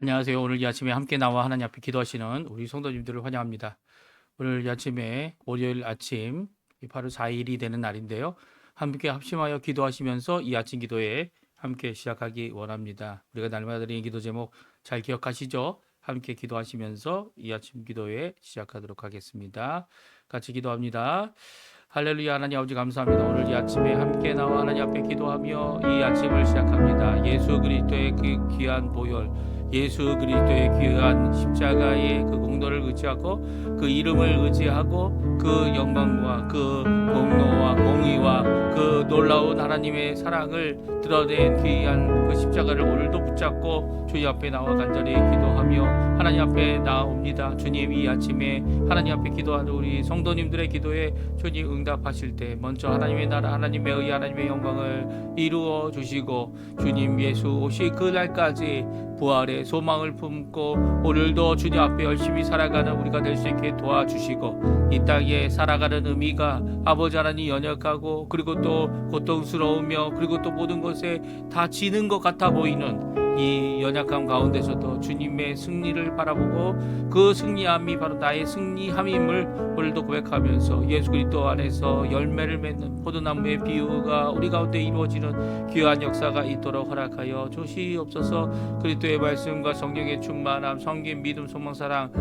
안녕하세요. 오늘 이 아침에 함께 나와 하나님 앞에 기도하시는 우리 성도님들을 환영합니다. 오늘 이 아침에 월요일 아침 8월 4일이 되는 날인데요. 함께 합심하여 기도하시면서 이 아침 기도에 함께 시작하기 원합니다. 우리가 날마다 드리는 기도 제목 잘 기억하시죠? 함께 기도하시면서 이 아침 기도에 시작하도록 하겠습니다. 같이 기도합니다. 할렐루야. 하나님 아버지 감사합니다. 오늘 이 아침에 함께 나와 하나님 앞에 기도하며 이 아침을 시작합니다. 예수 그리스도의 그 귀한 보혈, 예수 그리스도의 귀한 십자가의 그 공로를 의지하고 그 이름을 의지하고 그 영광과 그 공로와 공의와 그 놀라운 하나님의 사랑을 드러낸 귀한 그 십자가를 오늘도 붙잡고 주님 앞에 나와 간절히 기도하며 하나님 앞에 나옵니다. 주님, 이 아침에 하나님 앞에 기도하는 우리 성도님들의 기도에 주님 응답하실 때 먼저 하나님의 나라, 하나님의 의, 하나님의 영광을 이루어 주시고 주님 예수 오실 그날까지 부활의 소망을 품고 오늘도 주님 앞에 열심히 살아가는 우리가 될 수 있게 도와주시고 이 땅에 살아가는 의미가 아버지 하나님 연약하고 그리고 또 고통스러우며 그리고 또 모든 것에 다 지는 것 같아 보이는 이 연약함 가운데서도 주님의 승리를 바라보고 그 승리함이 바로 나의 승리함임을 오늘도 고백하면서 예수 그리스도 안에서 열매를 맺는 포도나무의 비유가 우리 가운데 이루어지는 귀한 역사가 있도록 허락하여 주시옵소서. 그리스도의 말씀과 성령의 충만함, 성김, 믿음, 소망, 사랑,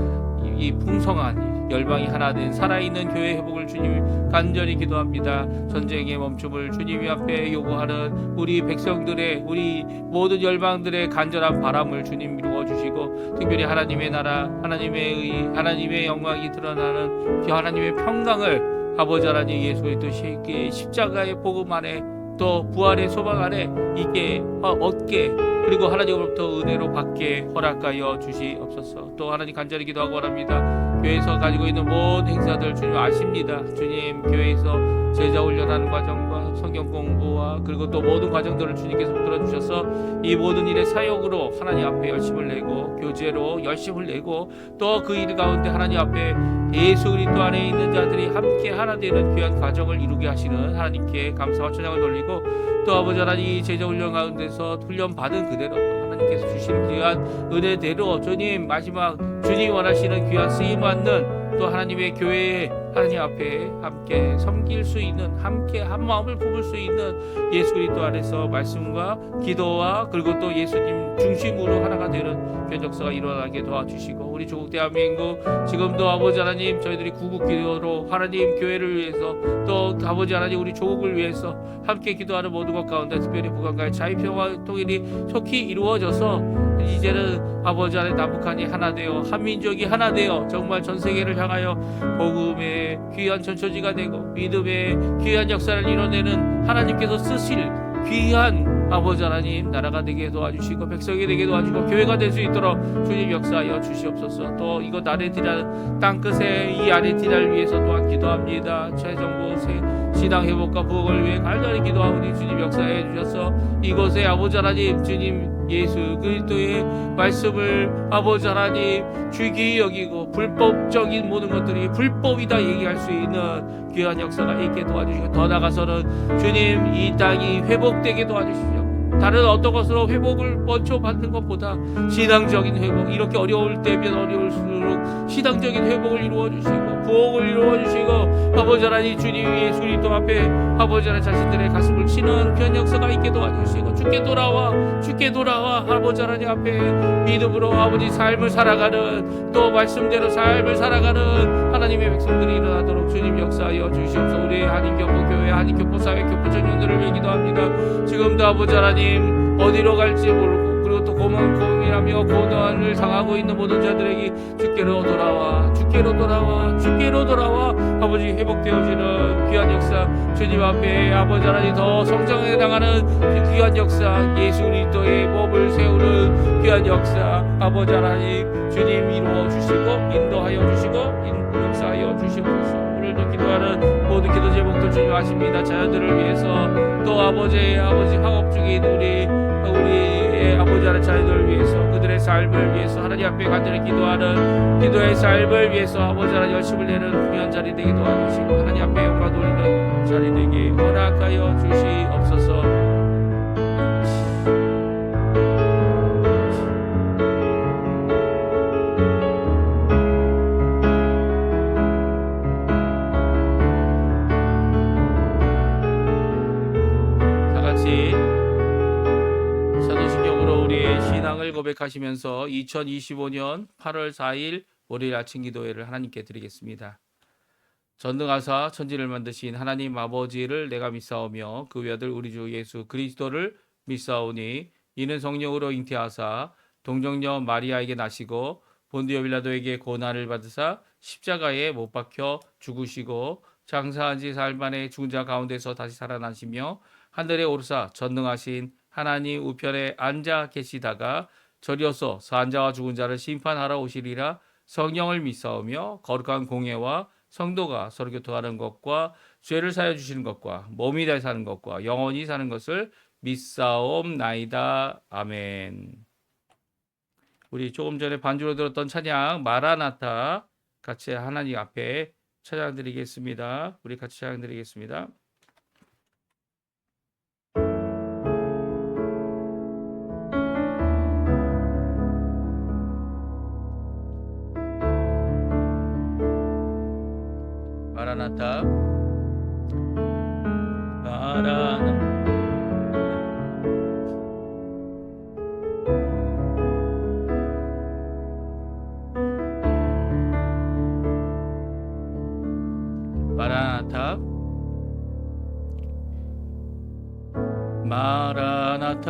이 풍성한 열방이 하나 된 살아있는 교회 회복을 주님 간절히 기도합니다. 전쟁의 멈춤을 주님 앞에 요구하는 우리 백성들의, 우리 모든 열방들의 간절한 바람을 주님 이루어 주시고 특별히 하나님의 나라, 하나님의 의, 하나님의 영광이 드러나는 하나님의 평강을 아버지 하나님 예수 그리스도의 십자가의 복음 안에 또 부활의 소망 안에 있게 얻게 그리고 하나님으로부터 은혜로 받게 허락하여 주시옵소서. 또 하나님 간절히 기도하고 원합니다. 교회에서 가지고 있는 모든 행사들 주님 아십니다. 주님, 교회에서 제자 훈련하는 과정과 성경 공부와 그리고 또 모든 과정들을 주님께서 붙들어 주셔서 이 모든 일의 사역으로 하나님 앞에 열심을 내고 교제로 열심을 내고 또 그 일 가운데 하나님 앞에 예수 그리스도 안에 있는 자들이 함께 하나 되는 귀한 과정을 이루게 하시는 하나님께 감사와 찬양을 돌리고 또 아버지 하나님 제자 훈련 가운데서 훈련 받은 그대로 하나님께서 주시는 귀한 은혜대로 주님 마지막 주님 원하시는 귀한 쓰임 받는 또 하나님의 교회에 하나님 앞에 함께 섬길 수 있는 함께 한 마음을 품을 수 있는 예수 그리스도 안에서 말씀과 기도와 그리고 또 예수님 중심으로 하나가 되는 변적사가 일어나게 도와주시고 우리 조국 대한민국 지금도 아버지 하나님 저희들이 구국기도로 하나님 교회를 위해서 또 아버지 하나님 우리 조국을 위해서 함께 기도하는 모든 것 가운데 특별히 북한과의 자유평화 통일이 속히 이루어져서 이제는 아버지 하나님 남북한이 하나 되어 한민족이 하나 되어 정말 전 세계를 향하여 복음의 귀한 전초지가 되고 믿음의 귀한 역사를 이뤄내는 하나님께서 쓰실 귀한 아버지 하나님 나라가 되게 도와주시고 백성이 되게 도와주고 교회가 될 수 있도록 주님 역사하여 주시옵소서. 또 이곳 아르헨티나 땅끝에 이 아르헨티나를 위해서 또한 기도합니다. 최정부 신앙 회복과 부흥을 위해 간절히 기도하오니 주님 역사해 주셔서 이곳에 아버지 하나님 주님 예수 그리스도의 말씀을 아버지 하나님 귀히 여기고 불법적인 모든 것들이 불법이다 얘기할 수 있는 귀한 역사가 있게 도와주시고 더 나아가서는 주님 이 땅이 회복되게 도와주시죠. 다른 어떤 것으로 회복을 먼저 받는 것보다 신앙적인 회복 이렇게 어려울 때면 어려울수록 신앙적인 회복을 이루어 주시고 부흥을 이루어 주시고 아버지 하나님 주님 예수 그리스도 앞에 아버지 하나님 자신들의 가슴을 치는 그런 역사가 있게 도와주시고 주께 돌아와 아버지 하나님 앞에 믿음으로 아버지 삶을 살아가는 또 말씀대로 삶을 살아가는 하나님의 백성들이 일어나도록 주님 역사하여 주시옵소서. 우리 한인교포교회 한인교포 사회 교포 청년들을 위해 기도합니다. 지금도 아버지 하나님 어디로 갈지 모르고 그리고 또 고민하며 고난을 당하고 있는 모든 자들에게 주께로 돌아와 아버지 회복되어지는 귀한 역사 주님 앞에 아버지 하나님 더 성장해 나가는 귀한 역사 예수 그리스도의 몸을 세우는 귀한 역사 아버지 하나님 주님 이루어 주시고 인도하여 주시고 역사하여 주시옵소서. 오늘도 기도하는 모든 기도 제목도 주님 아십니다. 자녀들을 위해서 또 아버지 학업 중인 우리의 아버지 하나님 자녀들을 위해서 그들의 삶을 위해서 하나님 앞에 간절히 기도하는 기도의 삶을 위해서 아버지 하나님 열심을 내는 귀한 자리 되게 도와주시고 하나님 앞에 영광 돌리는 자리 되게 허락하여 주시옵소서. 우리의 신앙을 고백하시면서 2025년 8월 4일 월요일 아침 기도회를 하나님께 드리겠습니다. 전능하사 천지를 만드신 하나님 아버지를 내가 믿사오며 그 외아들 우리 주 예수 그리스도를 믿사오니 이는 성령으로 잉태하사 동정녀 마리아에게 나시고 본디오 빌라도에게 고난을 받으사 십자가에 못 박혀 죽으시고 장사한 지 사흘 만에 죽은 자 가운데서 다시 살아나시며 하늘에 오르사 전능하신 하나님 우편에 앉아 계시다가 저리어서 산 자와 죽은 자를 심판하러 오시리라. 성령을 믿사오며 거룩한 공예와 성도가 서로 교통하는 것과 죄를 사하여 주시는 것과 몸이 다시 사는 것과 영원히 사는 것을 믿사옵나이다. 아멘. 우리 조금 전에 반주로 들었던 찬양 마라나타 같이 하나님 앞에 찬양 드리겠습니다. 우리 같이 찬양 드리겠습니다. 마라나타 마라나타 마라나타 마라나타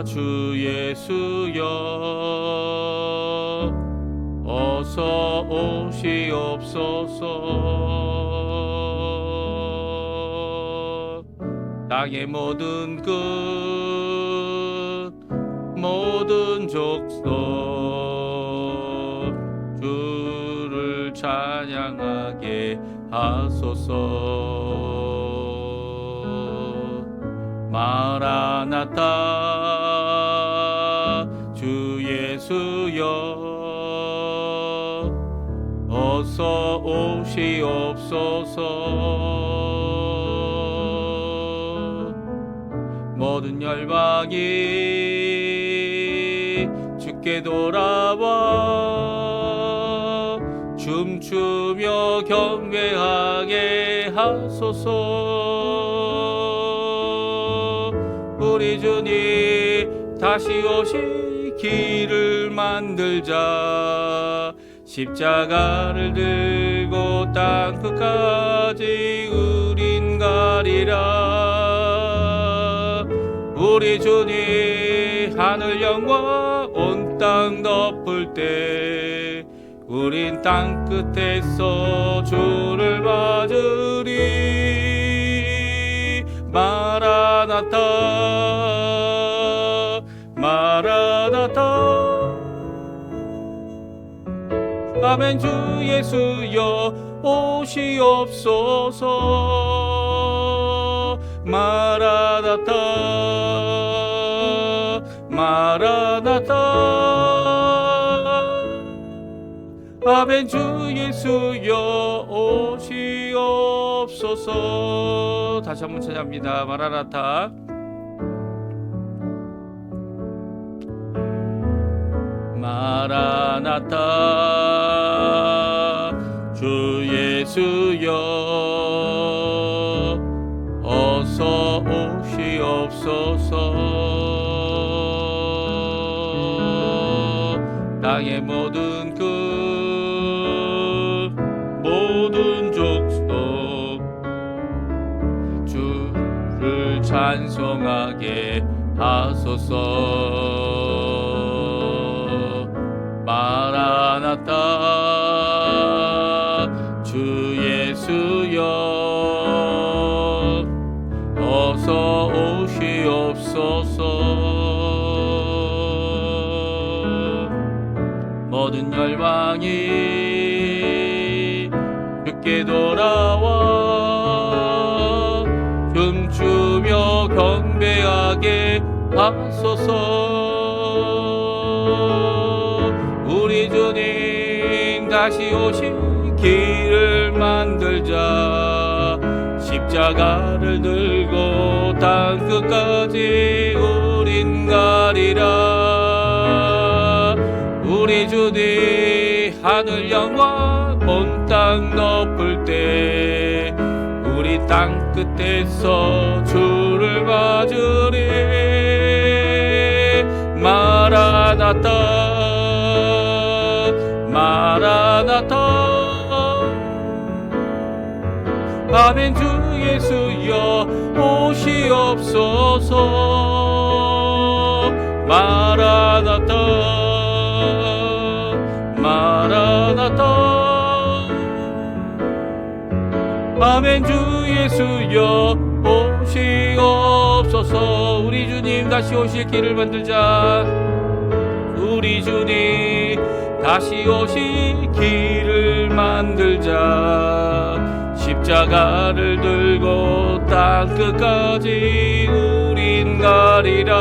주 예수여 어서 오시옵소서. 땅의 모든 끝 모든 족속 주를 찬양하게 하소서. 마라나타 주 예수여 어서 오시옵소서. 모든 열방이 주께 돌아와 춤추며 경배하게 하소서. 우리 주님 다시 오실 길을 만들자. 십자가를 들고 땅 끝까지 우린 가리라. 우리 주님 하늘 영광 온 땅 덮을 때 우린 땅 끝에서 주를 맞으리. 마라나타 마라나타 아멘. 주 예수여 오시옵소서. 마라나타 마라나타 아멘. 주 예수여 오시옵소서. 다시 한번 찬양합니다. 마라나타 마라나타 주 예수여 어서 오시옵소서. 땅의 모든 끝 모든 족속 주를 찬송하게 하소서. 마라나타 주 예수여 어서 오시옵소서. 모든 열방이 주께 돌아와 춤추며 경배하게 하소서. 우리 주님 다시 오신 길을 만들자. 십자가를 들고 땅 끝까지 우린 가리라. 우리 주님 하늘 영광 온 땅 덮을 때 우리 땅 끝에서 주를 맞으리. 마라나타 마라나타 아멘. 주 예수여 오시옵소서. 마라나타 마라나타 아멘. 주 예수여 오시옵소서. 우리 주님 다시 오실 길을 만들자. 우리 주님 다시 오실 길을 만들자. 십자가를 들고 땅 끝까지 우린 가리라.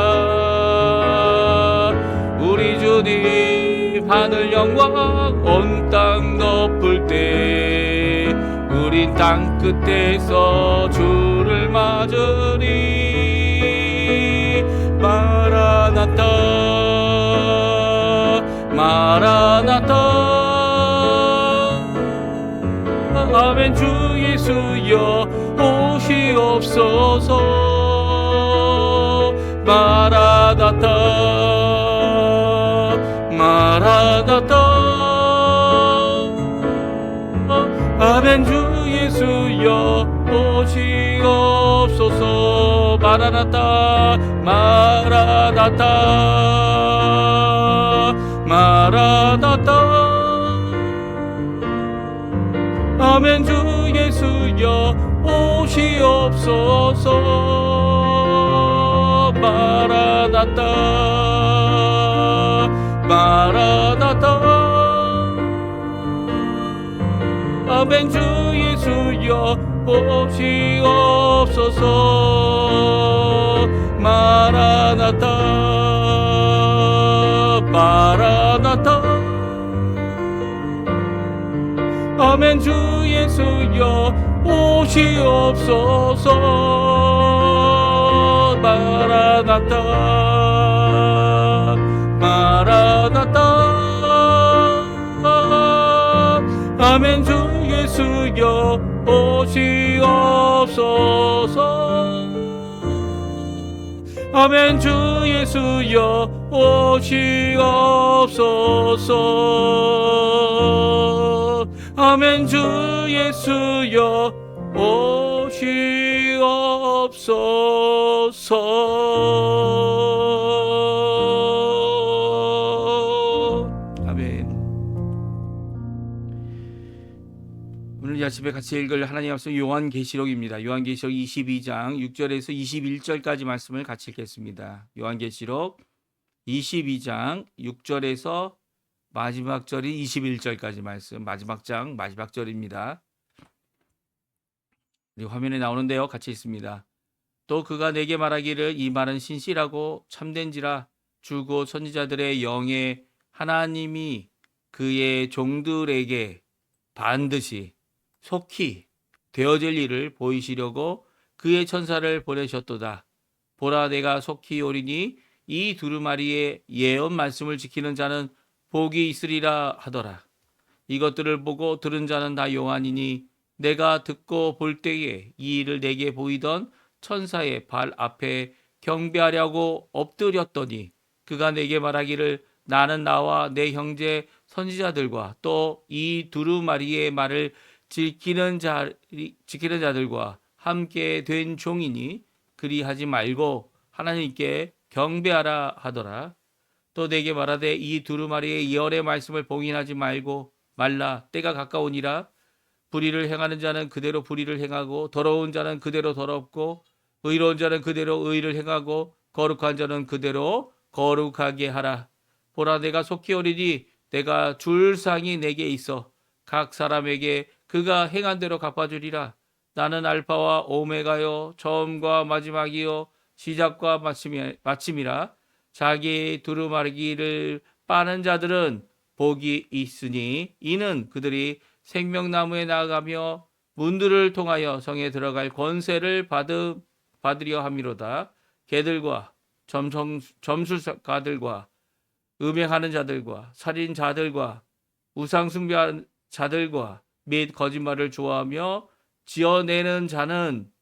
우리 주님 하늘 영광 온 땅 덮을 때 우린 땅 끝에서 주를 맞으리. 마라나타 마라나타 아멘. 주 예수여 오시옵소서. 마라나타 마라나타 아멘. 주 예수여 오시옵소서. 마라나타 마라나타 마라나타 아멘. 주 예수여 오시옵소서. 마라나타 마라나타 아멘. 주 예수여 오시옵소서. 마라나타 마라나타 아멘. 주 예수여 오시옵소서. 마라나타 마라나타 아멘. 주 예수여 오시옵소서. 아멘. 주 예수여 오시옵소서. 아멘. 주 예수여 오시옵소서. 아멘. 오늘 이 아침에 같이 읽을 하나님 앞서 요한계시록입니다. 요한계시록 22장 6절에서 21절까지 말씀을 같이 읽겠습니다. 요한계시록 22장 6절에서 마지막 절이 21절까지 말씀, 마지막 장 마지막 절입니다. 우리 화면에 나오는데요. 같이 있습니다. 또 그가 내게 말하기를 이 말은 신실하고 참된지라 주 곧 선지자들의 영에 하나님이 그의 종들에게 반드시 속히 되어질 일을 보이시려고 그의 천사를 보내셨도다. 보라, 내가 속히 오리니 이 두루마리의 예언 말씀을 지키는 자는 복이 있으리라 하더라. 이것들을 보고 들은 자는 다 요한이니 내가 듣고 볼 때에 이 일을 내게 보이던 천사의 발 앞에 경배하려고 엎드렸더니 그가 내게 말하기를 나는 나와 내 형제 선지자들과 또 이 두루마리의 말을 지키는 자들과 함께 된 종이니 그리하지 말고 하나님께 경배하라 하더라. 또 내게 말하되 이 두루마리의 예언의 말씀을 봉인하지 말라. 때가 가까우니라. 불의를 행하는 자는 그대로 불의를 행하고 더러운 자는 그대로 더럽고 의로운 자는 그대로 의를 행하고 거룩한 자는 그대로 거룩하게 하라. 보라, 내가 속히 오리니 내가 줄 상이 내게 있어 각 사람에게 그가 행한 대로 갚아주리라. 나는 알파와 오메가요 처음과 마지막이요 시작과 마침이라. 자기 두루마리기를 빠는 자들은 복이 있으니 이는 그들이 생명나무에 나아가며 문들을 통하여 성에 들어갈 권세를 받으려 함이로다. 개들과 점술가들과 음행하는 자들과 살인자들과 우상숭배하는 자들과 및 거짓말을 좋아하며 지어내는 자는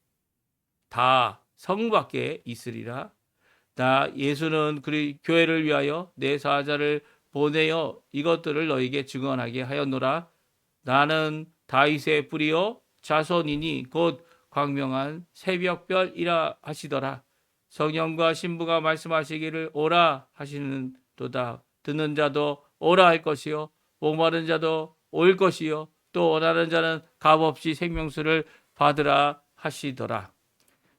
다 성 밖에 있으리라. 나 예수는 그리 교회를 위하여 내 사자를 보내어 이것들을 너에게 증언하게 하였노라. 나는 다윗의 뿌리요 자손이니 곧 광명한 새벽별이라 하시더라. 성령과 신부가 말씀하시기를 오라 하시는도다. 듣는 자도 오라 할 것이요 목마른 자도 올 것이요 또 원하는 자는 값없이 생명수를 받으라 하시더라.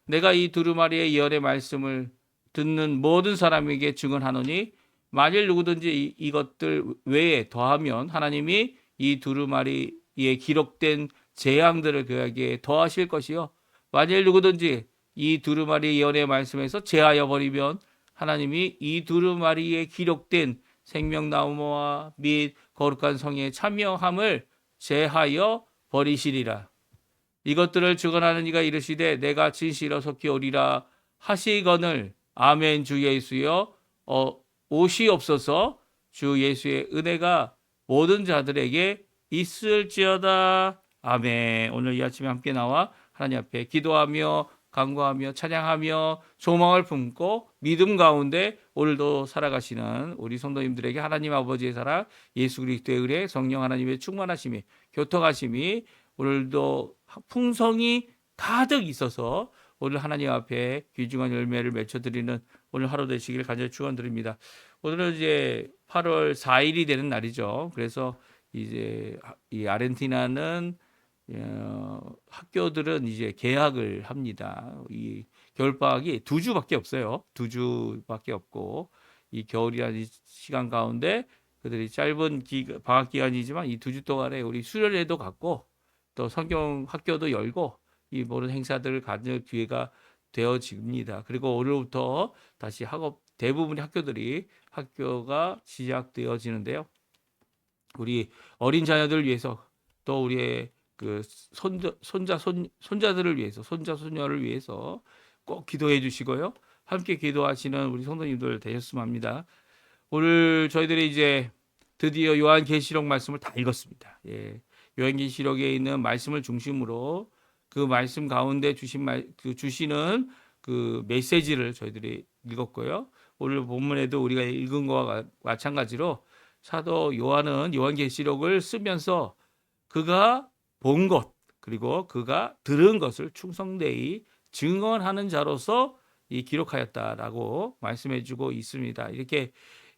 내가 이 두루마리의 예언의 말씀을 듣는 모든 사람에게 증언하노니 만일 누구든지 이것들 외에 더하면 하나님이 이 두루마리에 기록된 재앙들을 그에게 더하실 것이요 만일 누구든지 이 두루마리 예언의 말씀에서 제하여 버리면 하나님이 이 두루마리에 기록된 생명나무와 및 거룩한 성의 참여함을 제하여 버리시리라. 이것들을 증언하는 이가 이르시되 내가 진실로 속히 오리라 하시거늘 아멘. 주 예수여 오시옵소서. 주 예수의 은혜가 모든 자들에게 있을지어다. 아멘. 오늘 이 아침에 함께 나와 하나님 앞에 기도하며 간구하며 찬양하며 소망을 품고 믿음 가운데 오늘도 살아가시는 우리 성도님들에게 하나님 아버지의 사랑, 예수 그리스도의 은혜, 성령 하나님의 충만하심이 교통하심이 오늘도 풍성이 가득 있어서 오늘 하나님 앞에 귀중한 열매를 맺혀드리는 오늘 하루 되시기를 간절히 축원드립니다. 오늘은 이제 8월 4일이 되는 날이죠. 그래서 이제 이 아르헨티나는 학교들은 이제 개학을 합니다. 이 겨울방학이 2주밖에 없어요. 2주밖에 없고 이 겨울이라는 시간 가운데 그들이 짧은 방학 기간이지만 이 2주 동안에 우리 수련회도 갖고 또 성경 학교도 열고 이 모든 행사들을 가질 기회가 되어집니다. 그리고 오늘부터 다시 대부분의 학교가 시작되어지는데요. 우리 어린 자녀들을 위해서 또 우리의 그 손자들을 위해서 손자 손녀를 위해서 꼭 기도해 주시고요. 함께 기도하시는 우리 성도님들 되셨으면 합니다. 오늘 저희들이 이제 드디어 요한계시록 말씀을 다 읽었습니다. 예. 요한계시록에 있는 말씀을 중심으로 그 말씀 가운데 주시는 그 메시지를 저희들이 읽었고요. 오늘 본문에도 우리가 읽은 것과 마찬가지로 사도 요한은 요한계시록을 쓰면서 그가 본 것 그리고 그가 들은 것을 충성되이 증언하는 자로서 기록하였다라고 말씀해주고 있습니다. 이렇게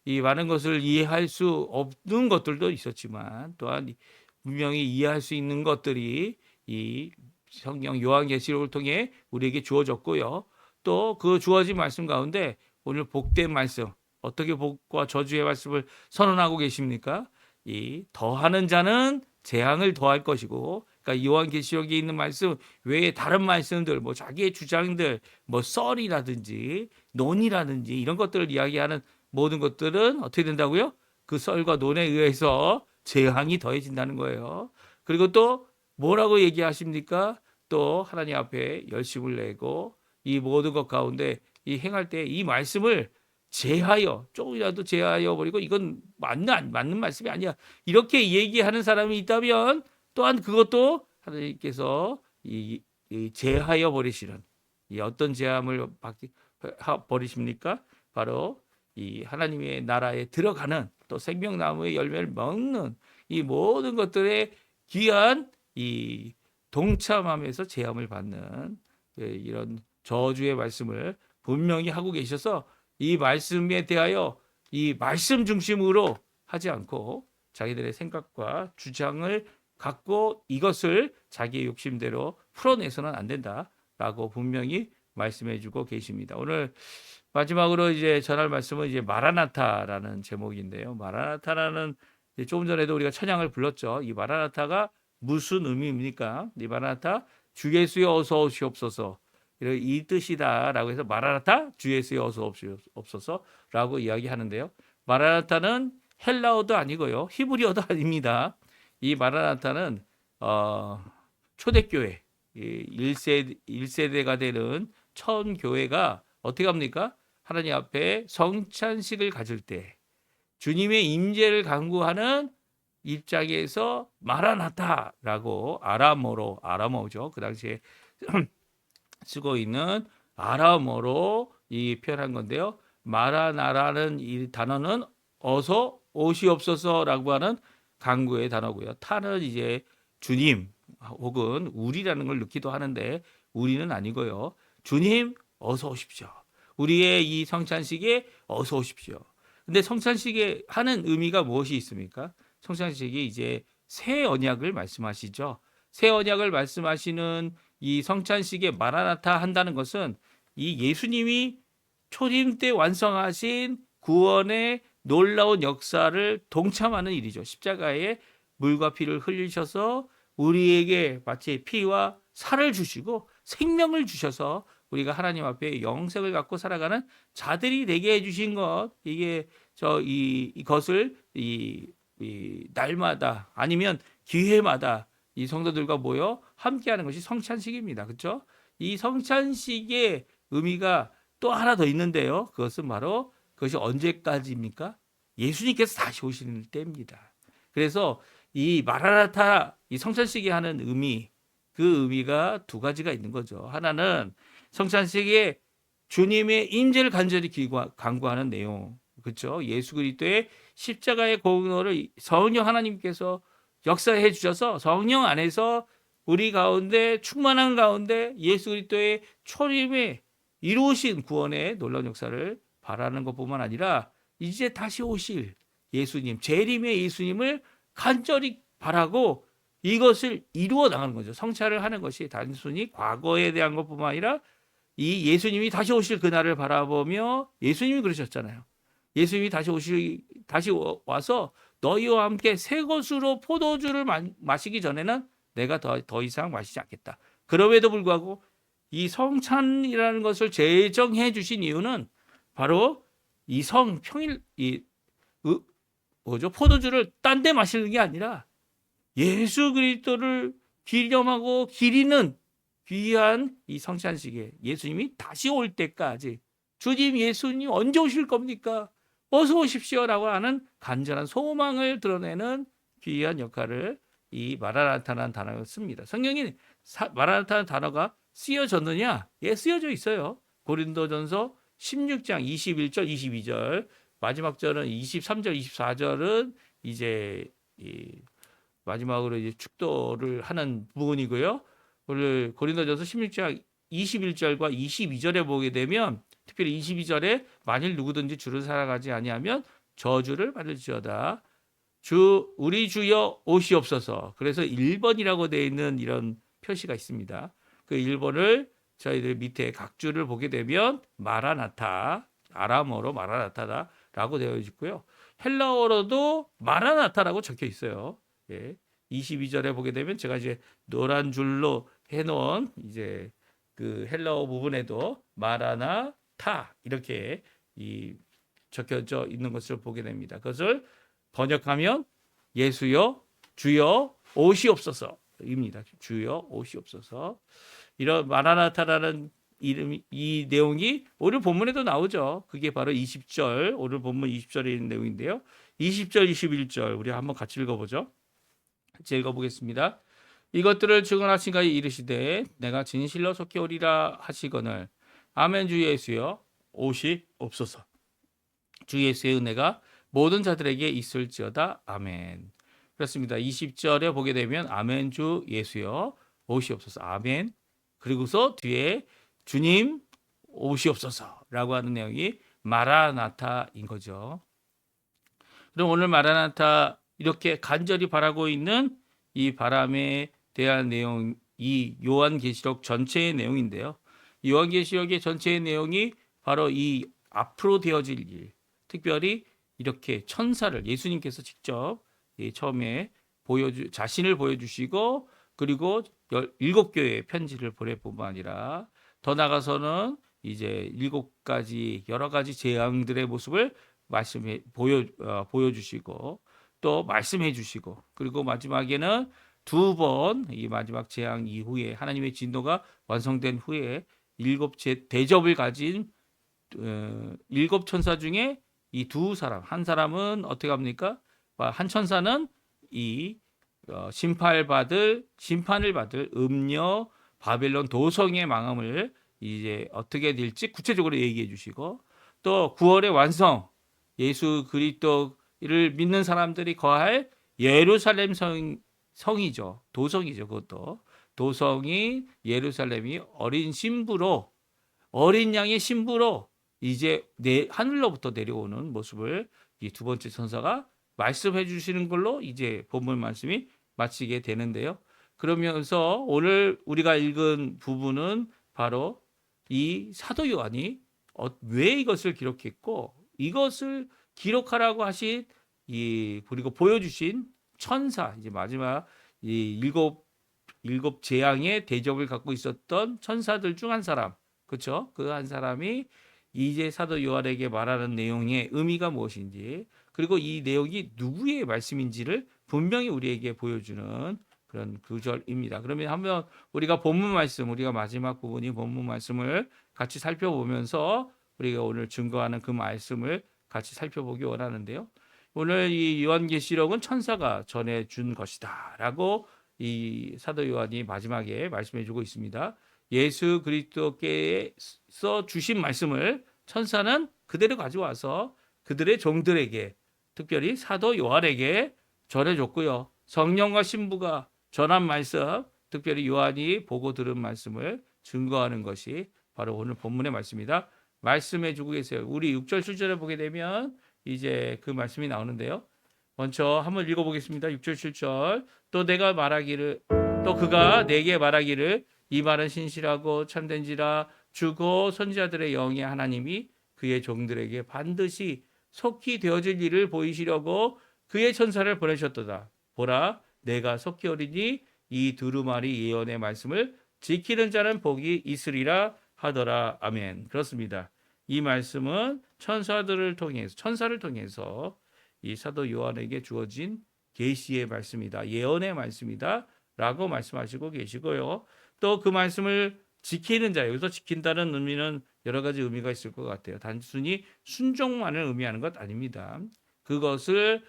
이 많은 것을 이해할 수 없는 것들도 있었지만 또한 분명히 이해할 수 있는 것들이 이 성경 요한계시록을 통해 우리에게 주어졌고요. 또 그 주어진 말씀 가운데 오늘 복된 말씀, 어떻게 복과 저주의 말씀을 선언하고 계십니까? 이 더하는 자는 재앙을 더할 것이고, 그러니까 요한계시록에 있는 말씀 외에 다른 말씀들, 뭐 자기의 주장들, 뭐 썰이라든지 논이라든지 이런 것들을 이야기하는 모든 것들은 어떻게 된다고요? 그 썰과 논에 의해서 재앙이 더해진다는 거예요. 그리고 또 뭐라고 얘기하십니까? 또 하나님 앞에 열심을 내고 이 모든 것 가운데 이 행할 때 이 말씀을 제하여 조금이라도 제하여 버리고 이건 맞는 말씀이 아니야. 이렇게 얘기하는 사람이 있다면 또한 그것도 하나님께서 이 제하여 버리시는 이 어떤 제함을 버리십니까? 바로 이 하나님의 나라에 들어가는 또 생명나무의 열매를 먹는 이 모든 것들에 귀한 이 동참하면서 제함을 받는 이런 저주의 말씀을 분명히 하고 계셔서 이 말씀에 대하여 이 말씀 중심으로 하지 않고 자기들의 생각과 주장을 갖고 이것을 자기의 욕심대로 풀어내서는 안 된다라고 분명히 말씀해주고 계십니다. 오늘 마지막으로 이제 전할 말씀은 이제 마라나타라는 제목인데요. 마라나타라는 조금 전에도 우리가 찬양을 불렀죠. 이 마라나타가 무슨 의미입니까? 이 마라나타 주 예수여 어서 오시옵소서. 이 뜻이다라고 해서 마라나타 주 예수여 어서 오시옵소서라고 이야기하는데요. 마라나타는 헬라어도 아니고요. 히브리어도 아닙니다. 이 마라나타는 초대교회 1세대가 되는 처음 교회가 어떻게 합니까? 하나님 앞에 성찬식을 가질 때 주님의 임재를 간구하는 입장에서 마라나타라고 아람어죠. 그 당시에 쓰고 있는 아람어로 이 표현한 건데요. 마라나라는 이 단어는 어서 오시옵소서라고 하는 간구의 단어고요. 타는 이제 주님 혹은 우리라는 걸 넣기도 하는데 우리는 아니고요. 주님 어서 오십시오. 우리의 이 성찬식에 어서 오십시오. 근데 성찬식에 하는 의미가 무엇이 있습니까? 성찬식이 이제 새 언약을 말씀하시죠. 새 언약을 말씀하시는 이 성찬식에 마라나타 한다는 것은 이 예수님이 초림 때 완성하신 구원의 놀라운 역사를 동참하는 일이죠. 십자가에 물과 피를 흘리셔서 우리에게 마치 피와 살을 주시고 생명을 주셔서 우리가 하나님 앞에 영생을 갖고 살아가는 자들이 되게 해주신 것, 이게 이것을 이 날마다 아니면 기회마다 이 성도들과 모여 함께하는 것이 성찬식입니다. 그렇죠? 이 성찬식의 의미가 또 하나 더 있는데요. 그것은 바로 그것이 언제까지입니까? 예수님께서 다시 오시는 때입니다. 그래서 이 마라나타 이 성찬식이 하는 의미, 그 의미가 두 가지가 있는 거죠. 하나는 성찬식에 주님의 임재를 간절히 간구하는 내용, 그렇죠? 예수 그리스도의 십자가의 공로를 성령 하나님께서 역사해 주셔서 성령 안에서 우리 가운데 충만한 가운데 예수 그리스도의 초림에 이루신 구원의 놀라운 역사를 바라는 것뿐만 아니라 이제 다시 오실 예수님, 재림의 예수님을 간절히 바라고 이것을 이루어 나가는 거죠. 성찬을 하는 것이 단순히 과거에 대한 것뿐만 아니라 이 예수님이 다시 오실 그날을 바라보며 예수님이 그러셨잖아요. 예수님이 다시 와서 너희와 함께 새 것으로 포도주를 마시기 전에는 내가 더 이상 마시지 않겠다. 그럼에도 불구하고 이 성찬이라는 것을 제정해 주신 이유는 바로 이 포도주를 딴 데 마시는 게 아니라 예수 그리스도를 기념하고 기리는 귀한 이 성찬식에 예수님이 다시 올 때까지 주님 예수님 언제 오실 겁니까? 어서 오십시오라고 하는 간절한 소망을 드러내는 귀한 역할을 이 마라나타라는 단어가 씁니다. 성경에 마라나타라는 단어가 쓰여졌느냐? 예, 쓰여져 있어요. 고린도전서 16장 21절, 22절, 마지막 절은 23절, 24절은 이제 마지막으로 이제 축도를 하는 부분이고요. 오늘 고린도전서 16장 21절과 22절에 보게 되면 특별히 22절에 만일 누구든지 주를 사랑하지 아니하면 저주를 받을지어다. 우리 주여 오시옵소서. 그래서 1번이라고 되어 있는 이런 표시가 있습니다. 그 1번을 저희들 밑에 각주를 보게 되면 마라나타, 아람어로 마라나타다라고 되어 있고요. 헬라어로도 마라나타라고 적혀 있어요. 예. 22절에 보게 되면 제가 이제 노란 줄로 해놓은 이제 그 헬라어 부분에도 마라나타 이렇게 적혀져 있는 것을 보게 됩니다. 그것을 번역하면 예수여 주여 오시옵소서입니다. 주여 오시옵소서. 이런 마라나타라는 이 내용이 오늘 본문에도 나오죠. 그게 바로 20절, 오늘 본문 20절에 있는 내용인데요. 20절, 21절 우리 한번 같이 읽어보죠. 같이 읽어보겠습니다. 이것들을 증언하신 가에 이르시되 내가 진실로 속히 오리라 하시거늘 아멘 주 예수여 오시옵소서. 주 예수의 은혜가 모든 자들에게 있을지어다. 아멘. 그렇습니다. 20절에 보게 되면 아멘 주 예수여 오시옵소서. 아멘. 그리고서 뒤에 주님 오시옵소서라고 하는 내용이 마라나타인 거죠. 그럼 오늘 마라나타 이렇게 간절히 바라고 있는 이 바람에 대한 내용, 이 요한계시록 전체의 내용인데요. 요한계시록의 전체의 내용이 바로 이 앞으로 되어질 일, 특별히 이렇게 천사를 예수님께서 직접 처음에 자신을 보여주시고 그리고 7교회의 편지를 보낼 뿐만 아니라 더 나가서는 이제 7가지 여러 가지 재앙들의 모습을 보여주시고 또 말씀해 주시고 그리고 마지막에는 2번 이 마지막 재앙 이후에 하나님의 진노가 완성된 후에 7 대접을 가진 7 천사 중에 이 2사람, 한 사람은 어떻게 합니까? 한 천사는 이 심판을 받을 음녀 바벨론 도성의 망함을 이제 어떻게 될지 구체적으로 얘기해 주시고 또 9월의 완성 예수 그리스도를 믿는 사람들이 거할 예루살렘 성이죠. 도성이죠. 그것도 도성이 예루살렘이 어린 신부로 어린 양의 신부로 이제 하늘로부터 내려오는 모습을 이 두 번째 천사가 말씀해 주시는 걸로 이제 본문 말씀이 마치게 되는데요. 그러면서 오늘 우리가 읽은 부분은 바로 이 사도 요한이 왜 이것을 기록했고 이것을 기록하라고 하신 그리고 보여주신 천사 이제 마지막 이 일곱 재앙의 대접을 갖고 있었던 천사들 중 한 사람 그렇죠? 그 한 사람이 이제 사도 요한에게 말하는 내용의 의미가 무엇인지 그리고 이 내용이 누구의 말씀인지를 분명히 우리에게 보여주는 그런 구절입니다. 그러면 한번 우리가 본문 말씀, 우리가 마지막 부분이 본문 말씀을 같이 살펴보면서 우리가 오늘 증거하는 그 말씀을 같이 살펴보기 원하는데요. 오늘 이 요한계시록은 천사가 전해준 것이다라고 이 사도 요한이 마지막에 말씀해주고 있습니다. 예수 그리스도께서 주신 말씀을 천사는 그대로 가져와서 그들의 종들에게 특별히 사도 요한에게 전해줬고요. 성령과 신부가 전한 말씀, 특별히 요한이 보고 들은 말씀을 증거하는 것이 바로 오늘 본문의 말씀입니다. 말씀해주고 계세요. 우리 6절 7절에 보게 되면 이제 그 말씀이 나오는데요. 먼저 한번 읽어보겠습니다. 6절 7절 또 그가 내게 말하기를 이 말은 신실하고 참된지라 주고 선지자들의 영의 하나님이 그의 종들에게 반드시 속히 되어질 일을 보이시려고 그의 천사를 보내셨도다. 보라 내가 속히 오리니 이 두루마리 예언의 말씀을 지키는 자는 복이 있으리라 하더라. 아멘. 그렇습니다. 이 말씀은 천사를 통해서 이 사도 요한에게 주어진 계시의 말씀이다. 예언의 말씀이다. 라고 말씀하시고 계시고요. 또 그 말씀을 지키는 자, 여기서 지킨다는 의미는 여러 가지 의미가 있을 것 같아요. 단순히 순종만을 의미하는 것 아닙니다. 그것을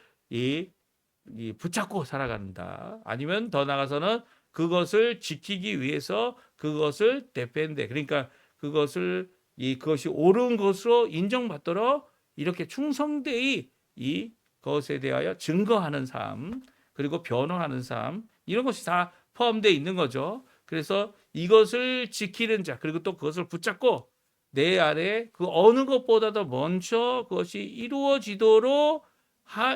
붙잡고 살아간다. 아니면 더 나아가서는 그것을 지키기 위해서 그것을 defend, 그러니까 그것이 옳은 것으로 인정받도록 이렇게 충성되이 이것에 대하여 증거하는 삶, 그리고 변호하는 삶, 이런 것이 다 포함되어 있는 거죠. 그래서 이것을 지키는 자, 그리고 또 그것을 붙잡고 내 안에 그 어느 것보다도 먼저 그것이 이루어지도록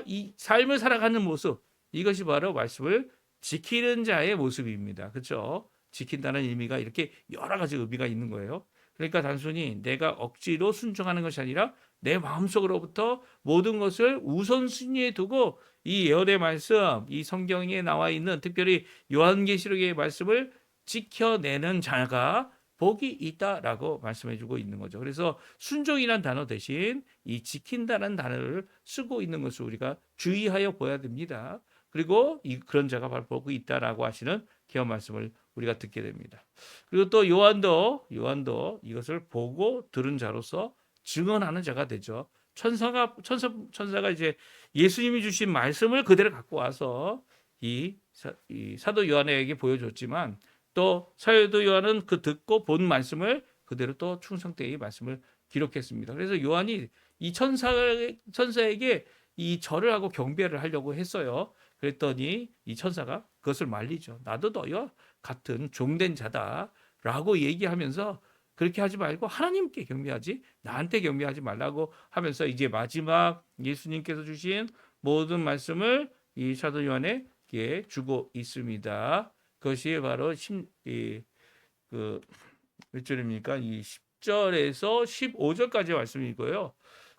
이 삶을 살아가는 모습, 이것이 바로 말씀을 지키는 자의 모습입니다. 그렇죠? 지킨다는 의미가 이렇게 여러 가지 의미가 있는 거예요. 그러니까 단순히 내가 억지로 순종하는 것이 아니라 내 마음속으로부터 모든 것을 우선순위에 두고 이 예언의 말씀, 이 성경에 나와 있는 특별히 요한계시록의 말씀을 지켜내는 자가 복이 있다라고 말씀해주고 있는 거죠. 그래서 순종이란 단어 대신 이 지킨다는 단어를 쓰고 있는 것을 우리가 주의하여 보아야 됩니다. 그리고 그런 자가 바로 복이 있다라고 하시는 기업 말씀을 우리가 듣게 됩니다. 그리고 또 요한도 이것을 보고 들은 자로서 증언하는 자가 되죠. 천사가 이제 예수님이 주신 말씀을 그대로 갖고 와서 이 사도 요한에게 보여줬지만 또 사도 요한은 그 듣고 본 말씀을 그대로 또 충성되이 말씀을 기록했습니다. 그래서 요한이 이 천사에게 이 절을 하고 경배를 하려고 했어요. 그랬더니 이 천사가 그것을 말리죠. 나도 너와 같은 종된 자다라고 얘기하면서 그렇게 하지 말고 하나님께 경배하지 나한테 경배하지 말라고 하면서 이제 마지막 예수님께서 주신 모든 말씀을 이 사도 요한에게 주고 있습니다. 그것이 바로 몇 절입니까? 이 10절에서 15절까지 말씀이고요.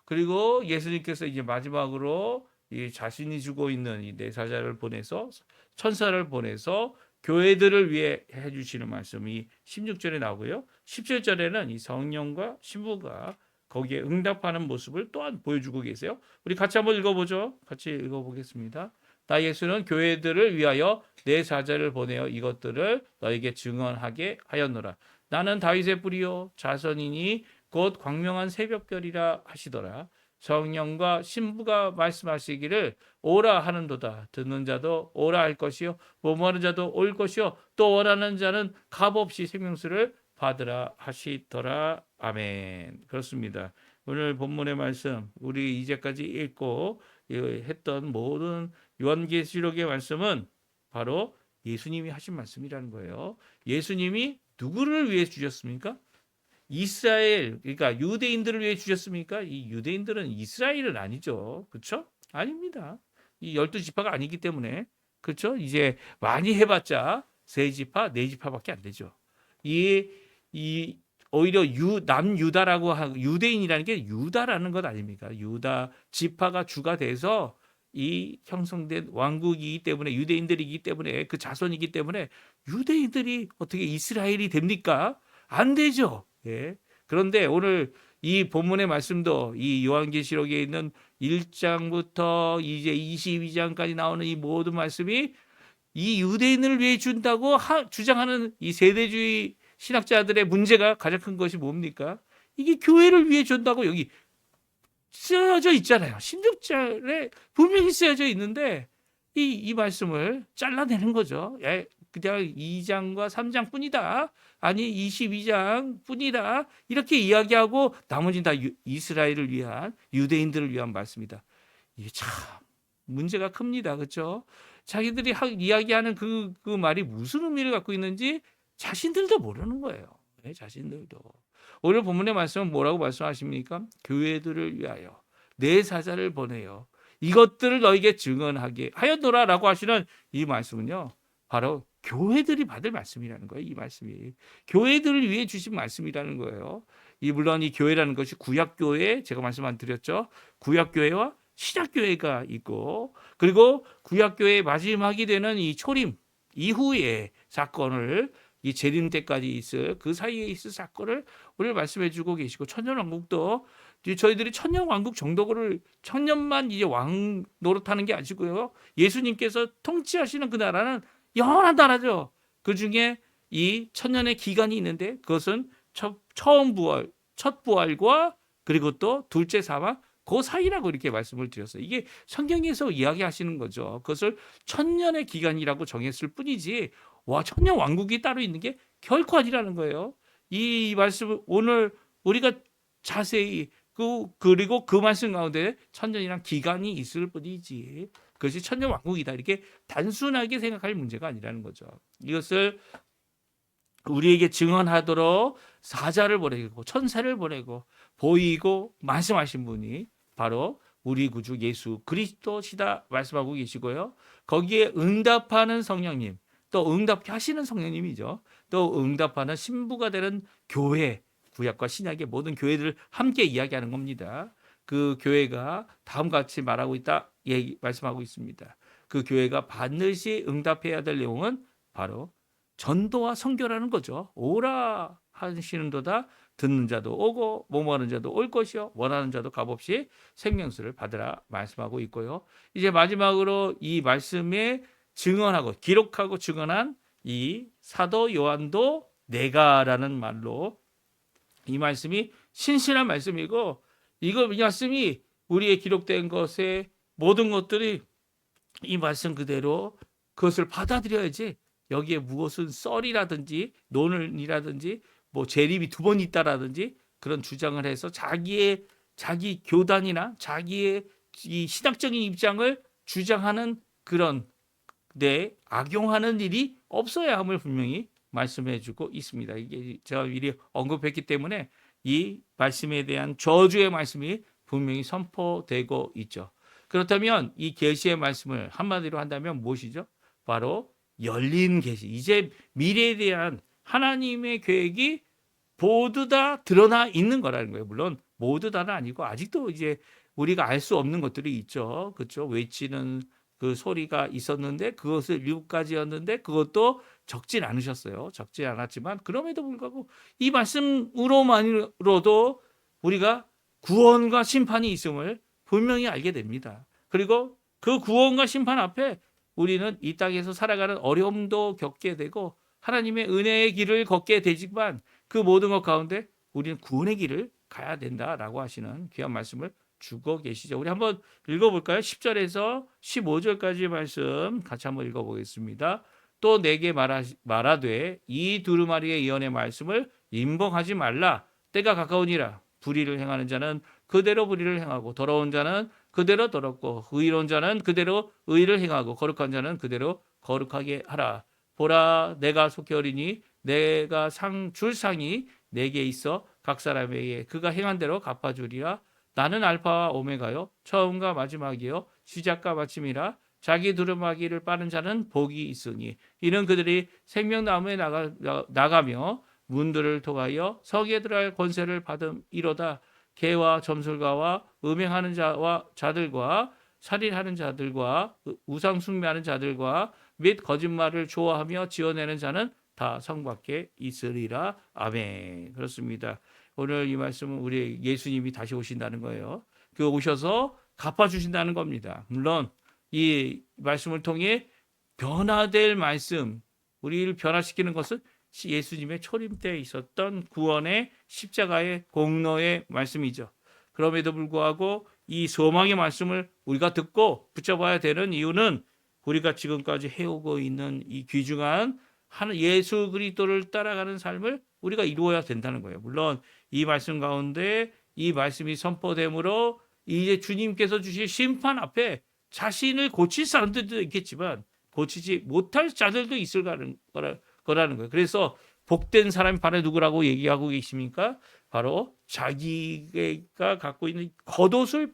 그리고 예수님께서 이제 마지막으로 이 자신이 주고 있는 이 내사자를 보내서 천사를 보내서 교회들을 위해 해주시는 말씀이 16절에 나오고요. 17절에는 이 성령과 신부가 거기에 응답하는 모습을 또한 보여주고 계세요. 우리 같이 한번 읽어보죠. 같이 읽어보겠습니다. 나 예수는 교회들을 위하여 내 사자를 보내어 이것들을 너에게 증언하게 하였노라. 나는 다윗의 뿌리요 자손이니 곧 광명한 새벽별이라 하시더라. 성령과 신부가 말씀하시기를 오라 하는도다. 듣는 자도 오라 할 것이요 목마른 자도 올 것이요 또 원하는 자는 값없이 생명수를 받으라 하시더라. 아멘. 그렇습니다. 오늘 본문의 말씀 우리 이제까지 읽고 했던 모든 요한계시록의 말씀은 바로 예수님이 하신 말씀이라는 거예요. 예수님이 누구를 위해 주셨습니까? 이스라엘, 그러니까 유대인들을 위해 주셨습니까? 이 유대인들은 이스라엘은 아니죠. 그렇죠? 아닙니다. 이 12지파가 아니기 때문에. 그렇죠? 이제 많이 해봤자 세 지파, 네 지파밖에 안 되죠. 이 오히려 남유다라고 하고 유대인이라는 게 유다라는 것 아닙니까? 유다 지파가 주가 돼서 이 형성된 왕국이기 때문에 유대인들이기 때문에 그 자손이기 때문에 유대인들이 어떻게 이스라엘이 됩니까? 안 되죠. 예. 그런데 오늘 이 본문의 말씀도 이 요한계시록에 있는 1장부터 이제 22장까지 나오는 이 모든 말씀이 이 유대인을 위해 준다고 주장하는 이 세대주의 신학자들의 문제가 가장 큰 것이 뭡니까? 이게 교회를 위해 준다고 여기 쓰여져 있잖아요. 16절에 분명히 쓰여져 있는데 이 말씀을 잘라내는 거죠. 그냥 2장과 3장 뿐이다. 아니 22장 뿐이다. 이렇게 이야기하고 나머지는 다 이스라엘을 위한 유대인들을 위한 말씀이다. 이게 참 문제가 큽니다. 그렇죠? 자기들이 이야기하는 그 말이 무슨 의미를 갖고 있는지 자신들도 모르는 거예요. 네, 자신들도. 오늘 본문의 말씀은 뭐라고 말씀하십니까? 교회들을 위하여 내 사자를 보내요. 이것들을 너에게 증언하게 하였노라라고 하시는 이 말씀은요. 바로 교회들이 받을 말씀이라는 거예요. 이 말씀이. 교회들을 위해 주신 말씀이라는 거예요. 물론 이 교회라는 것이 구약교회, 제가 말씀 안 드렸죠. 구약교회와 신약교회가 있고, 그리고 구약교회의 마지막이 되는 이 초림 이후의 사건을 이 재림 때까지 있을 그 사이에 있을 사건을 오늘 말씀해 주고 계시고, 천년왕국도 저희들이 천년왕국 정도를 천년만 이제 왕 노릇하는 게 아니고요. 예수님께서 통치하시는 그 나라는 영원한 나라죠. 그 중에 이 천년의 기간이 있는데 그것은 처음 부활, 첫 부활과 그리고 또 둘째 사망 그 사이라고 이렇게 말씀을 드렸어요. 이게 성경에서 이야기하시는 거죠. 그것을 천년의 기간이라고 정했을 뿐이지 천년 왕국이 따로 있는 게 결코 아니라는 거예요. 이 말씀을 오늘 우리가 자세히 그리고 그 말씀 가운데 천년이란 기간이 있을 뿐이지 그것이 천년 왕국이다 이렇게 단순하게 생각할 문제가 아니라는 거죠. 이것을 우리에게 증언하도록 사자를 보내고 천사를 보내고 보이고 말씀하신 분이 바로 우리 구주 예수 그리스도시다 말씀하고 계시고요. 거기에 응답하는 성령님, 또 응답하시는 성령님이죠. 또 응답하는 신부가 되는 교회, 구약과 신약의 모든 교회들을 함께 이야기하는 겁니다. 그 교회가 다음과 같이 말하고 있다 말씀하고 있습니다. 그 교회가 반드시 응답해야 될 내용은 바로 전도와 선교라는 거죠. 오라 하시는도다 듣는 자도 오고 목마른 자도 올 것이요 원하는 자도 값없이 생명수를 받으라 말씀하고 있고요. 이제 마지막으로 이 말씀에 증언하고 기록하고 증언한 이 사도 요한도 내가라는 말로 이 말씀이 신실한 말씀이고 이 말씀이 우리의 기록된 것의 모든 것들이 이 말씀 그대로 그것을 받아들여야지 여기에 무엇은 썰이라든지 논을이라든지 뭐 재림이 두 번 있다라든지 그런 주장을 해서 자기 교단이나 자기의 이 신학적인 입장을 주장하는 그런 악용하는 일이 없어야 함을 분명히 말씀해 주고 있습니다. 이게 제가 미리 언급했기 때문에 이 말씀에 대한 저주의 말씀이 분명히 선포되고 있죠. 그렇다면 이 계시의 말씀을 한마디로 한다면 무엇이죠? 바로 열린 계시. 이제 미래에 대한 하나님의 계획이 모두 다 드러나 있는 거라는 거예요. 물론 모두 다는 아니고 아직도 이제 우리가 알 수 없는 것들이 있죠. 그렇죠? 외치는 그 소리가 있었는데 그것을 7가지였는데 그것도 적진 않으셨어요. 적지 않았지만 그럼에도 불구하고 이 말씀으로만으로도 우리가 구원과 심판이 있음을 분명히 알게 됩니다. 그리고 그 구원과 심판 앞에 우리는 이 땅에서 살아가는 어려움도 겪게 되고 하나님의 은혜의 길을 걷게 되지만 그 모든 것 가운데 우리는 구원의 길을 가야 된다라고 하시는 귀한 말씀을 주고 계시죠. 우리 한번 읽어볼까요? 10절에서 15절까지 말씀 같이 한번 읽어보겠습니다. 또 내게 말하되 이 두루마리의 예언의 말씀을 임봉하지 말라. 때가 가까우니라. 불의를 행하는 자는 그대로 불의를 행하고 더러운 자는 그대로 더럽고 의로운 자는 그대로 의를 행하고 거룩한 자는 그대로 거룩하게 하라. 보라 내가 속히 어리니 내가 줄 상이 내게 있어 각 사람에게 그가 행한 대로 갚아주리라. 나는 알파와 오메가요 처음과 마지막이요 시작과 마침이라. 자기 두루마기를 빠는 자는 복이 있으니 이는 그들이 생명나무에 나가며 문들을 통하여 서기에 들어갈 권세를 받음이로다. 개와 점술가와 음행하는 자와 자들과 살인하는 자들과 우상 숭배하는 자들과 및 거짓말을 좋아하며 지어내는 자는 다 성 밖에 있으리라. 아멘. 그렇습니다. 오늘 이 말씀은 우리 예수님이 다시 오신다는 거예요. 그 오셔서 갚아주신다는 겁니다. 물론 이 말씀을 통해 변화될 말씀, 우리를 변화시키는 것은 예수님의 초림 때 있었던 구원의 십자가의 공로의 말씀이죠. 그럼에도 불구하고 이 소망의 말씀을 우리가 듣고 붙잡아야 되는 이유는 우리가 지금까지 해오고 있는 이 귀중한 예수 그리스도를 따라가는 삶을 우리가 이루어야 된다는 거예요. 물론 이 말씀 가운데 이 말씀이 선포됨으로 이제 주님께서 주실 심판 앞에 자신을 고칠 사람들도 있겠지만 고치지 못할 자들도 있을 거라는 거예요. 그래서 복된 사람이 바로 누구라고 얘기하고 계십니까? 바로 자기가 갖고 있는 겉옷을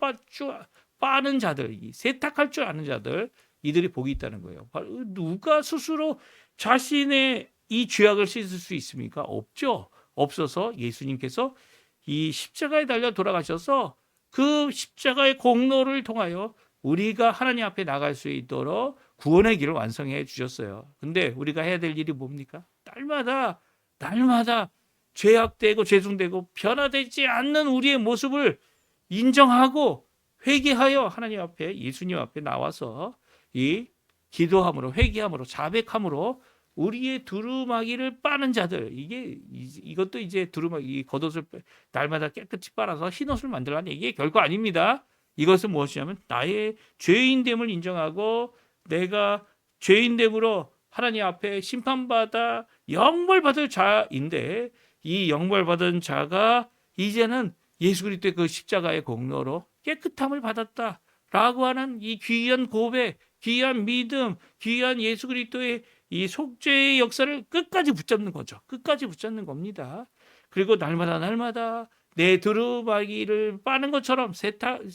빠는 자들, 세탁할 줄 아는 자들, 이들이 복이 있다는 거예요. 바로 누가 스스로 자신의 이 죄악을 씻을 수 있습니까? 없죠. 없어서 예수님께서 이 십자가에 달려 돌아가셔서 그 십자가의 공로를 통하여 우리가 하나님 앞에 나갈 수 있도록 구원의 길을 완성해 주셨어요. 근데 우리가 해야 될 일이 뭡니까? 날마다 죄악되고 죄송되고 변화되지 않는 우리의 모습을 인정하고 회개하여 하나님 앞에 예수님 앞에 나와서 이 기도함으로 회개함으로 자백함으로 우리의 두루마기를 빠는 자들 이것도 이제 두루마기 겉옷을 날마다 깨끗이 빨아서 흰옷을 만들라는 이게 결코 아닙니다. 이것은 무엇이냐면 나의 죄인됨을 인정하고 내가 죄인됨으로 하나님 앞에 심판받아 영벌받을 자인데 이 영벌받은 자가 이제는 예수 그리스도의 그 십자가의 공로로 깨끗함을 받았다라고 하는 이 귀한 고백, 귀한 믿음, 귀한 예수 그리스도의 이 속죄의 역사를 끝까지 붙잡는 거죠. 끝까지 붙잡는 겁니다. 그리고 날마다 내 두루마기를 빠는 것처럼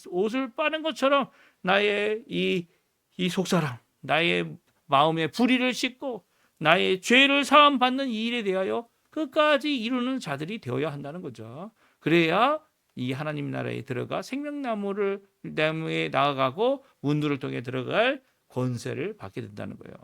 옷을 빠는 것처럼 나의 이 속사람, 나의 마음의 불의를 씻고 나의 죄를 사함 받는 이 일에 대하여 끝까지 이루는 자들이 되어야 한다는 거죠. 그래야 이 하나님 나라에 들어가 생명나무에 나아가고 문들을 통해 들어갈 권세를 받게 된다는 거예요.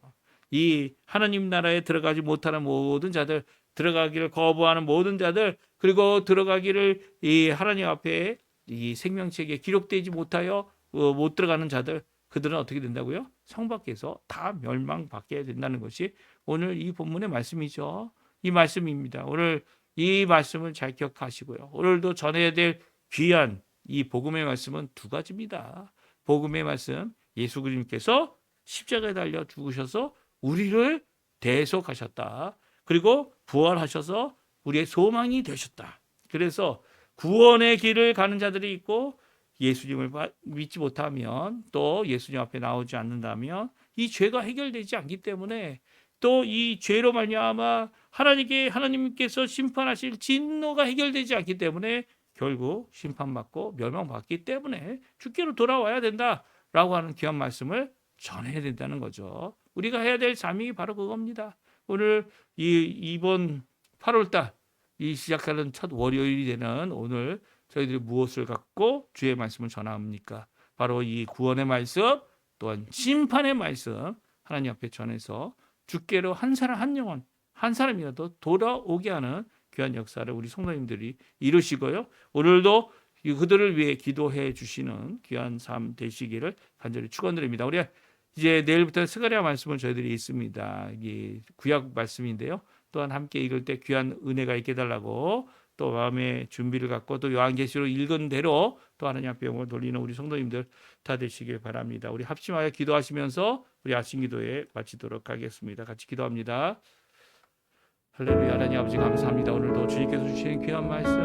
이 하나님 나라에 들어가지 못하는 모든 자들, 들어가기를 거부하는 모든 자들, 그리고 들어가기를 이 하나님 앞에 이 생명책에 기록되지 못하여 못 들어가는 자들, 그들은 어떻게 된다고요? 성 밖에서 다 멸망받게 된다는 것이 오늘 이 본문의 말씀이죠. 이 말씀입니다. 오늘 이 말씀을 잘 기억하시고요. 오늘도 전해야 될 귀한 이 복음의 말씀은 두 가지입니다. 복음의 말씀, 예수 그리스도께서 십자가에 달려 죽으셔서 우리를 대속하셨다. 그리고 부활하셔서 우리의 소망이 되셨다. 그래서 구원의 길을 가는 자들이 있고 예수님을 믿지 못하면 또 예수님 앞에 나오지 않는다면 이 죄가 해결되지 않기 때문에 또 이 죄로 말미암아 하나님께서 심판하실 진노가 해결되지 않기 때문에 결국 심판받고 멸망받기 때문에 주께로 돌아와야 된다라고 하는 귀한 말씀을 전해야 된다는 거죠. 우리가 해야 될 삶이 바로 그겁니다. 오늘 이번 8월달 이 시작하는 첫 월요일이 되는 오늘 저희들이 무엇을 갖고 주의 말씀을 전합니까? 바로 이 구원의 말씀 또한 심판의 말씀 하나님 앞에 전해서 주께로 한 사람 한 영혼 한 사람이라도 돌아오게 하는 귀한 역사를 우리 성도님들이 이루시고요. 오늘도 그들을 위해 기도해 주시는 귀한 삶 되시기를 간절히 축원드립니다. 우리 이제 내일부터 스가랴 말씀을 저희들이 있습니다. 이게 구약 말씀인데요. 또한 함께 읽을 때 귀한 은혜가 있게 달라고 또 마음의 준비를 갖고 또 요한계시록 읽은 대로 또 하나님 앞에 영광을 돌리는 우리 성도님들 다 되시길 바랍니다. 우리 합심하여 기도하시면서 우리 아침 기도에 마치도록 하겠습니다. 같이 기도합니다. 할렐루야. 하나님 아버지 감사합니다. 오늘도 주님께서 주시는 귀한 말씀,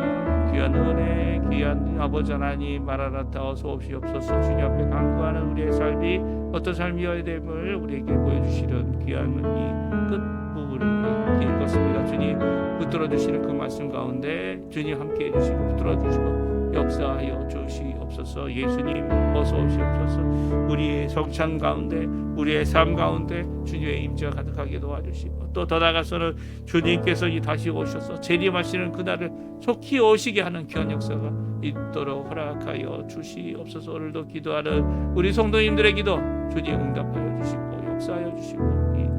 귀한 은혜, 귀한 아버지 하나님 마라나타 어서 오시옵소서. 주님 앞에 간구하는 우리의 삶이 어떤 삶이어야 됨을 우리에게 보여주시는 귀한 이 끝부분을 읽었습니다. 주님 붙들어 주시는 그 말씀 가운데 주님 함께해 주시고 붙들어 주시고 역사하여 주시옵소서. 예수님 어서 오시옵소서. 우리의 성찬 가운데 우리의 삶 가운데 주님의 임재가 가득하게 도와주시고 또 더 나아가서는 주님께서 다시 오셔서 재림하시는 그날을 속히 오시게 하는 귀한 역사가 있도록 허락하여 주시옵소서. 오늘도 기도하는 우리 성도님들의 기도 주님 응답하여 주시고 역사하여 주시고